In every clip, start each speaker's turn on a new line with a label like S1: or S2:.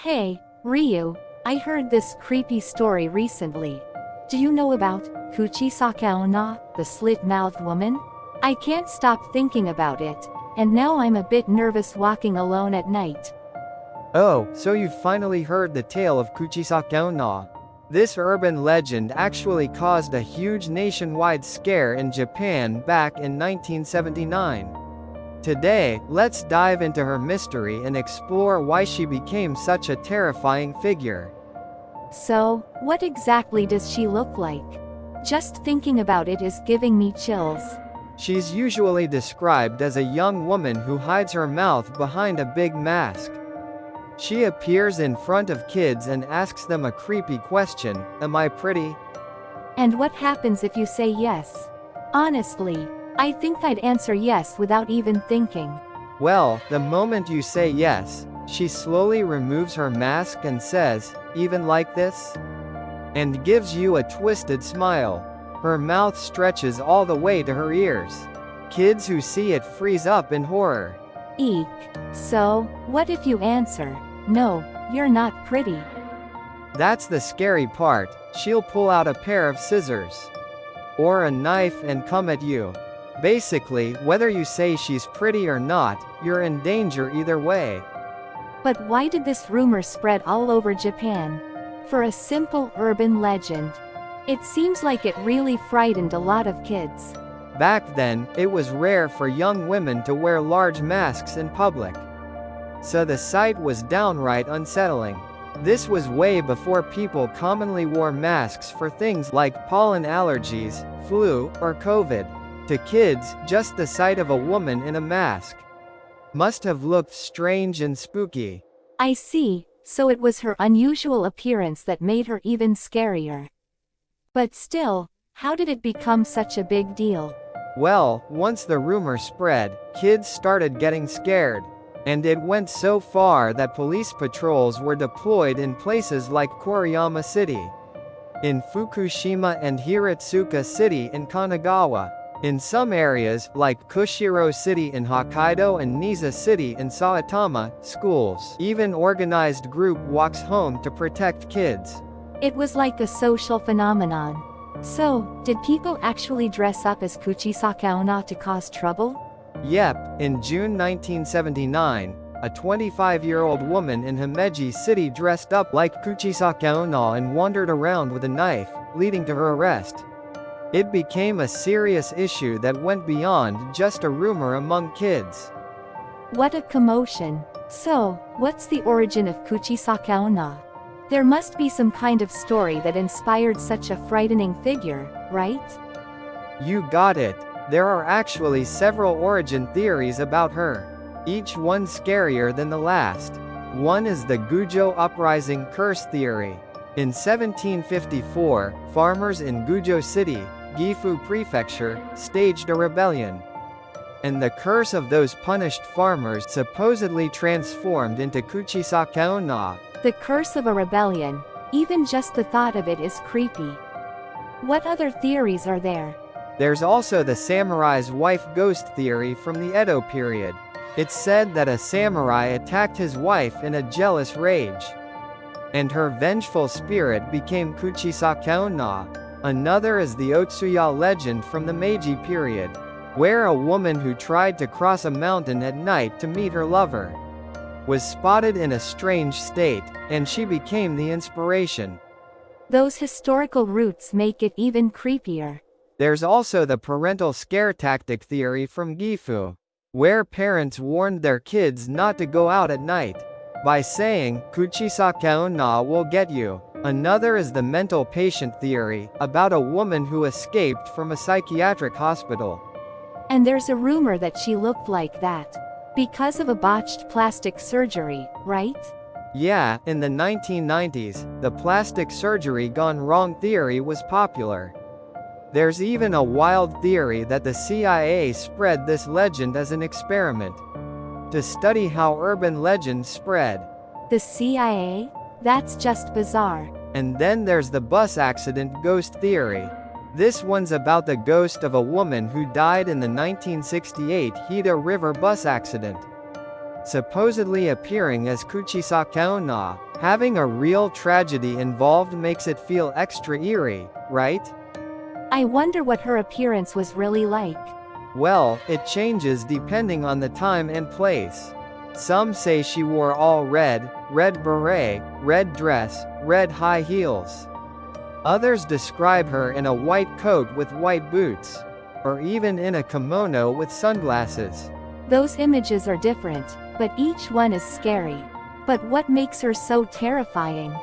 S1: Hey, Ryu, I heard this creepy story recently. Do you know about Kuchisake-onna, the slit-mouthed woman? I can't stop thinking about it, and now I'm a bit nervous walking alone at night.
S2: Oh, so you've finally heard the tale of Kuchisake-onna. This urban legend actually caused a huge nationwide scare in Japan back in 1979. Today, let's dive into her mystery and explore why she became such a terrifying figure.
S1: So, what exactly does she look like? Just thinking about it is giving me chills.
S2: She's usually described as a young woman who hides her mouth behind a big mask. She appears in front of kids and asks them a creepy question, "Am I pretty?"
S1: And what happens if you say yes? Honestly, I think I'd answer yes without even thinking.
S2: Well, the moment you say yes, she slowly removes her mask and says, "Even like this?" and gives you a twisted smile. Her mouth stretches all the way to her ears. Kids who see it freeze up in horror.
S1: Eek. So, what if you answer, "No, you're not pretty"?
S2: That's the scary part. She'll pull out a pair of scissors or a knife and come at you. Basically, whether you say she's pretty or not, you're in danger either way.
S1: But why did this rumor spread all over Japan? For a simple urban legend. It seems like it really frightened a lot of kids.
S2: Back then, it was rare for young women to wear large masks in public. So the sight was downright unsettling. This was way before people commonly wore masks for things like pollen allergies, flu, or COVID. To kids, just the sight of a woman in a mask must have looked strange and spooky.
S1: I see, so it was her unusual appearance that made her even scarier. But still, how did it become such a big deal?
S2: Well, once the rumor spread, kids started getting scared. And it went so far that police patrols were deployed in places like Koriyama City, in Fukushima and Hiratsuka City in Kanagawa. In some areas, like Kushiro City in Hokkaido and Niza City in Saitama, schools even organized group walks home to protect kids.
S1: It was like a social phenomenon. So, did people actually dress up as Kuchisake-onna to cause trouble?
S2: Yep, in June 1979, a 25-year-old woman in Himeji City dressed up like Kuchisake-onna and wandered around with a knife, leading to her arrest. It became a serious issue that went beyond just a rumor among kids.
S1: What a commotion. So, what's the origin of Kuchisake-onna? There must be some kind of story that inspired such a frightening figure, right?
S2: You got it. There are actually several origin theories about her. Each one scarier than the last. One is the Gujo Uprising curse theory. In 1754, farmers in Gujo City, Gifu Prefecture, staged a rebellion. And the curse of those punished farmers supposedly transformed into Kuchisake-onna.
S1: The curse of a rebellion. Even just the thought of it is creepy. What other theories are there?
S2: There's also the samurai's wife ghost theory from the Edo period. It's said that a samurai attacked his wife in a jealous rage, and her vengeful spirit became Kuchisake-onna. Another is the Otsuya legend from the Meiji period, where a woman who tried to cross a mountain at night to meet her lover was spotted in a strange state, and she became the inspiration.
S1: Those historical roots make it even creepier.
S2: There's also the parental scare tactic theory from Gifu, where parents warned their kids not to go out at night by saying, "Kuchisake-onna will get you." Another is the mental patient theory, about a woman who escaped from a psychiatric hospital.
S1: And there's a rumor that she looked like that because of a botched plastic surgery, right?
S2: Yeah, in the 1990s, the plastic surgery gone wrong theory was popular. There's even a wild theory that the CIA spread this legend as an experiment to study how urban legends spread.
S1: The CIA? That's just bizarre.
S2: And then there's the bus accident ghost theory. This one's about the ghost of a woman who died in the 1968 Hida River bus accident, supposedly appearing as Kuchisake-onna. Having a real tragedy involved makes it feel extra eerie, right?
S1: I wonder what her appearance was really like.
S2: Well, it changes depending on the time and place. Some say she wore all red, red beret, red dress, red high heels. Others describe her in a white coat with white boots, or even in a kimono with sunglasses.
S1: Those images are different, but each one is scary. But what makes her so terrifying?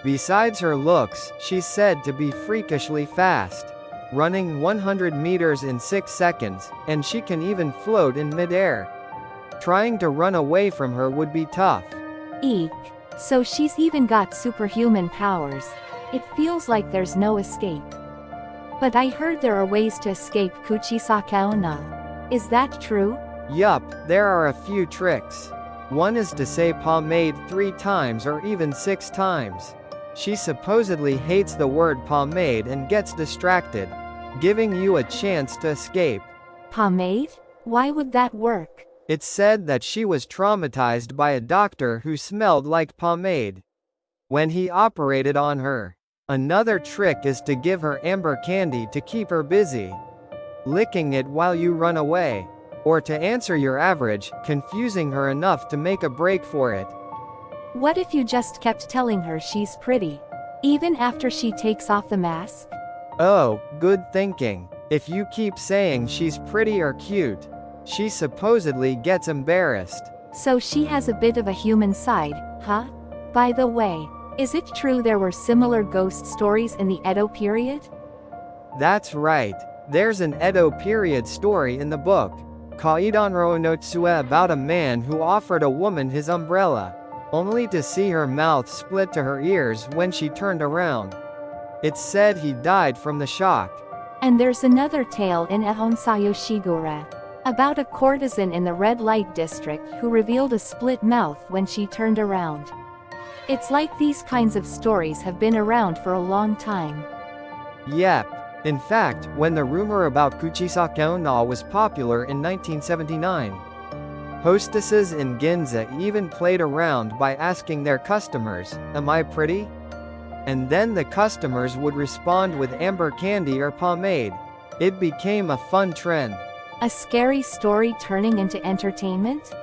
S2: Besides her looks, she's said to be freakishly fast, running 100 meters in 6 seconds, and she can even float in midair. Trying to run away from her would be tough.
S1: Eek. So she's even got superhuman powers. It feels like there's no escape. But I heard there are ways to escape Kuchisake-onna. Is that true?
S2: Yup, there are a few tricks. One is to say pomade 3 times or even 6 times. She supposedly hates the word pomade and gets distracted, giving you a chance to escape.
S1: Pomade? Why would that work?
S2: It's said that she was traumatized by a doctor who smelled like pomade when he operated on her. Another trick is to give her amber candy to keep her busy, licking it while you run away. Or to answer your average, confusing her enough to make a break for it.
S1: What if you just kept telling her she's pretty, even after she takes off the mask?
S2: Oh, good thinking. If you keep saying she's pretty or cute, she supposedly gets embarrassed.
S1: So she has a bit of a human side, huh? By the way, is it true there were similar ghost stories in the Edo period?
S2: That's right. There's an Edo period story in the book, Kaidanro no Tsue, about a man who offered a woman his umbrella, only to see her mouth split to her ears when she turned around. It's said he died from the shock.
S1: And there's another tale in Ehonsayo Shigure, about a courtesan in the red light district who revealed a split mouth when she turned around. It's like these kinds of stories have been around for a long time.
S2: Yep. In fact, when the rumor about Kuchisake-onna was popular in 1979, hostesses in Ginza even played around by asking their customers, "Am I pretty?" And then the customers would respond with amber candy or pomade. It became a fun trend.
S1: A scary story turning into entertainment?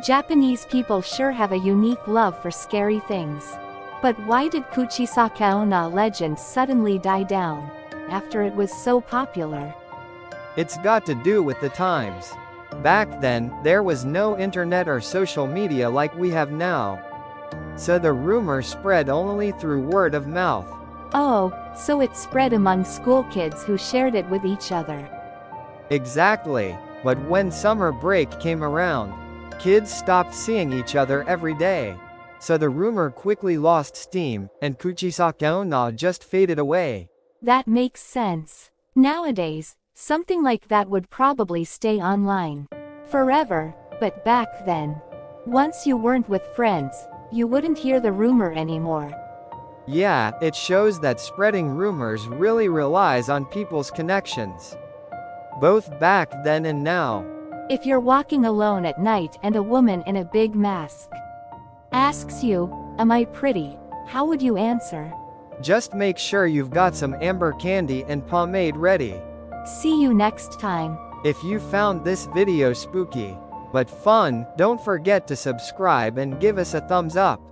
S1: Japanese people sure have a unique love for scary things. But why did Kuchisake-onna legend suddenly die down after it was so popular?
S2: It's got to do with the times. Back then, there was no internet or social media like we have now. So the rumor spread only through word of mouth.
S1: Oh, so it spread among school kids who shared it with each other.
S2: Exactly. But when summer break came around, kids stopped seeing each other every day. So the rumor quickly lost steam, and Kuchisake-onna just faded away.
S1: That makes sense. Nowadays, something like that would probably stay online forever, but back then, once you weren't with friends, you wouldn't hear the rumor anymore.
S2: Yeah, it shows that spreading rumors really relies on people's connections, both back then and now.
S1: If you're walking alone at night and a woman in a big mask asks you, "Am I pretty?" how would you answer?
S2: Just make sure you've got some amber candy and pomade ready.
S1: See you next time.
S2: If you found this video spooky but fun, don't forget to subscribe and give us a thumbs up.